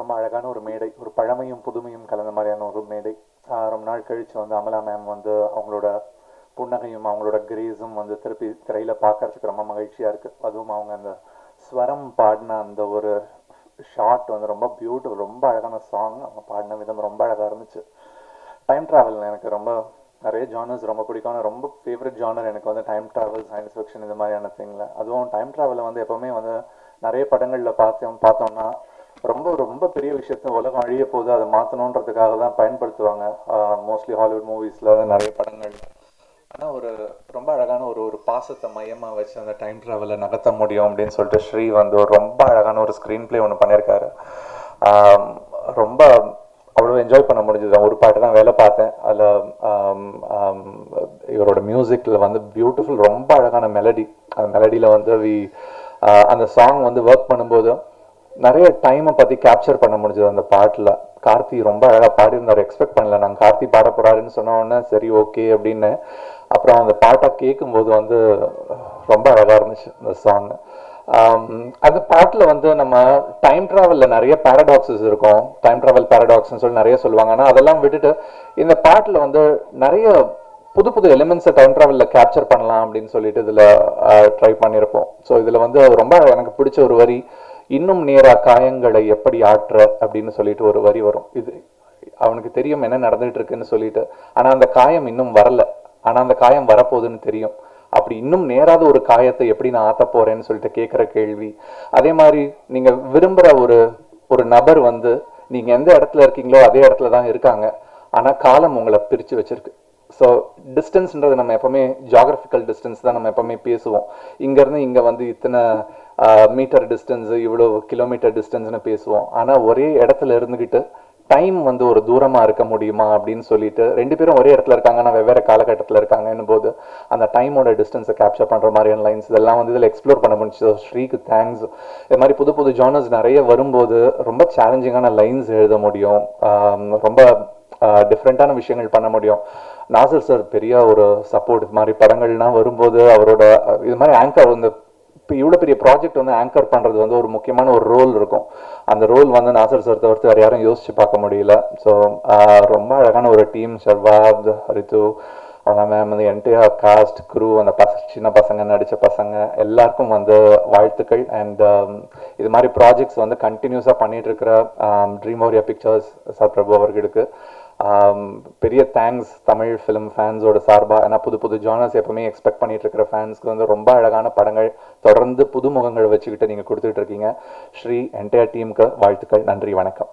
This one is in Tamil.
ரொம்ப அழகான ஒரு மேடை, ஒரு பழமையும் புதுமையும் கலந்த மாதிரியான ஒரு மேடை. ரொம்ப நாள் கழித்து வந்து அமலா மேம் வந்து அவங்களோட புன்னகையும் அவங்களோட கிரேஸும் வந்து திருப்பி திரையில் பார்க்கறதுக்கு ரொம்ப மகிழ்ச்சியாக இருக்குது. அதுவும் அவங்க அந்த ஸ்வரம் பாடின அந்த ஒரு ஷார்ட் வந்து ரொம்ப பியூட்டிஃபுல், ரொம்ப அழகான சாங். அவங்க பாடின விதம் ரொம்ப அழகாக இருந்துச்சு. டைம் ட்ராவல் எனக்கு ரொம்ப நிறைய ஜானர்ஸ் ரொம்ப பிடிக்கும். ஆனால் ரொம்ப ஃபேவரட் ஜானர் எனக்கு வந்து டைம் ட்ராவல், சயின்ஸ் ஃபிக்ஷன் இந்த மாதிரியான திங்கில். அதுவும் டைம் ட்ராவலை வந்து எப்போவுமே வந்து நிறைய படங்களில் பார்த்தோம்னா ரொம்ப ரொம்ப பெரிய விஷயத்த உலகம் அழிய போது அதை மாற்றணுன்றதுக்காக தான் பயன்படுத்துவாங்க. மோஸ்ட்லி ஹாலிவுட் மூவிஸில் நிறைய படங்கள். ஆனால் ஒரு ரொம்ப அழகான ஒரு பாசத்தை மையமாக வச்சு அந்த டைம் ட்ராவலை நகர்த்த முடியும் அப்படின்னு சொல்லிட்டு ஸ்ரீ வந்து ஒரு ரொம்ப அழகான ஒரு ஸ்க்ரீன் பிளே ஒன்று பண்ணியிருக்காரு. ரொம்ப அவ்வளோ என்ஜாய் பண்ண முடிஞ்சது. ஒரு பாட்டு தான் வேலை பார்த்தேன். அதில் இவரோட மியூசிக்கில் வந்து பியூட்டிஃபுல், ரொம்ப அழகான மெலடி. அந்த மெலடியில் வந்து அந்த சாங் வந்து ஒர்க் பண்ணும்போது நிறைய டைமை பற்றி கேப்சர் பண்ண முடிஞ்சது அந்த பாட்டில். கார்த்தி ரொம்ப அழகாக பாடியிருந்தார். எக்ஸ்பெக்ட் பண்ணல நாங்கள் கார்த்தி பாட போகிறாருன்னு சொன்ன உடனே சரி ஓகே அப்படின்னு. அப்புறம் அந்த பாட்டை கேட்கும்போது வந்து ரொம்ப அழகாக இருந்துச்சு அந்த சாங். அந்த பாட்டில் வந்து நம்ம டைம் ட்ராவலில் நிறைய பேரடாக்ஸஸ் இருக்கும். டைம் ட்ராவல் பேரடாக்ஸ்ன்னு சொல்லி நிறைய சொல்லுவாங்க. ஆனால் அதெல்லாம் விட்டுட்டு இந்த பாட்டில் வந்து நிறைய புது புது எலிமெண்ட்ஸை டைம் ட்ராவலில் கேப்சர் பண்ணலாம் அப்படின்னு சொல்லிட்டு இதில் ட்ரை பண்ணியிருப்போம். ஸோ இதில் வந்து ரொம்ப எனக்கு பிடிச்ச ஒரு வரி, இன்னும் நேரா காயங்களை எப்படி ஆற்ற அப்படின்னு சொல்லிட்டு ஒரு வரி வரும். இது அவனுக்கு தெரியும் என்ன நடந்துட்டு இருக்குன்னு சொல்லிட்டு, ஆனா அந்த காயம் இன்னும் வரல, ஆனா அந்த காயம் வரப்போகுதுன்னு தெரியும். அப்படி இன்னும் நேராத ஒரு காயத்தை எப்படி நான் ஆத்த போறேன்னு சொல்லிட்டு கேட்குற கேள்வி. அதே மாதிரி நீங்க விரும்புற ஒரு நபர் வந்து நீங்க எந்த இடத்துல இருக்கீங்களோ அதே இடத்துல தான் இருக்காங்க. ஆனா காலம் உங்களை பிரிச்சு வச்சிருக்கு. ஸோ டிஸ்டன்ஸ்ன்றது நம்ம எப்பவுமே ஜியாகிரபிக்கல் டிஸ்டன்ஸ் தான் நம்ம எப்பவுமே பேசுவோம். இங்கேருந்து இங்கே வந்து இத்தனை மீட்டர் டிஸ்டன்ஸு, இவ்வளோ கிலோமீட்டர் டிஸ்டன்ஸ்னு பேசுவோம். ஆனால் ஒரே இடத்துல இருந்துக்கிட்டு டைம் வந்து ஒரு தூரமாக இருக்க முடியுமா அப்படின்னு சொல்லிட்டு, ரெண்டு பேரும் ஒரே இடத்துல இருக்காங்க ஆனால் வெவ்வேறு காலகட்டத்தில் இருக்காங்கன்னு போது அந்த டைமோட டிஸ்டன்ஸை கேப்சர் பண்ணுற மாதிரியான லைன்ஸ் இதெல்லாம் வந்து இதில் எக்ஸ்ப்ளோர் பண்ண முடிஞ்சு. ஸ்ரீக்கு தேங்க்ஸ். இது மாதிரி புது புது ஜானர்ஸ் நிறைய வரும்போது ரொம்ப சேலஞ்சிங்கான லைன்ஸ் எழுத முடியும், ரொம்ப டிஃப்ரெண்ட்டான விஷயங்கள் பண்ண முடியும். நாசர் சார் பெரிய ஒரு சப்போர்ட். இது மாதிரி படங்கள்லாம் வரும்போது அவரோட இது மாதிரி ஆங்கர் வந்து இப்போ இவ்வளோ பெரிய ப்ராஜெக்ட் வந்து ஆங்கர் பண்ணுறது வந்து ஒரு முக்கியமான ஒரு ரோல் இருக்கும். அந்த ரோல் வந்து நாசர் சார் தவிர்த்து வேறு யாரும் யோசிச்சு பார்க்க முடியல. ஸோ ரொம்ப அழகான ஒரு டீம், ஷர்வாத், ரித்து, அவங்க மேம் வந்து என்டையர் காஸ்ட் குரூ, அந்த சின்ன பசங்க நடித்த பசங்க எல்லாருக்கும் வந்து வாழ்த்துக்கள். அண்ட் இது மாதிரி ப்ராஜெக்ட்ஸ் வந்து கண்டினியூஸாக பண்ணிட்டு இருக்கிற ட்ரீம் ஓரியா பிக்சர்ஸ் சார் பிரபு அவர்களுக்கு பெரிய தேங்க்ஸ் தமிழ் ஃபிலிம் ஃபேன்ஸோட சார்பாக. ஏன்னா புது புது ஜானர்ஸ் எப்பவுமே எக்ஸ்பெக்ட் பண்ணிட்டு இருக்கிற ஃபேன்ஸ்க்கு வந்து ரொம்ப அழகான படங்கள் தொடர்ந்து புதுமுகங்கள் வச்சுக்கிட்டு நீங்கள் கொடுத்துட்டு இருக்கீங்க. ஸ்ரீ என்டையர் டீமுக்கு வாழ்த்துக்கள். நன்றி, வணக்கம்.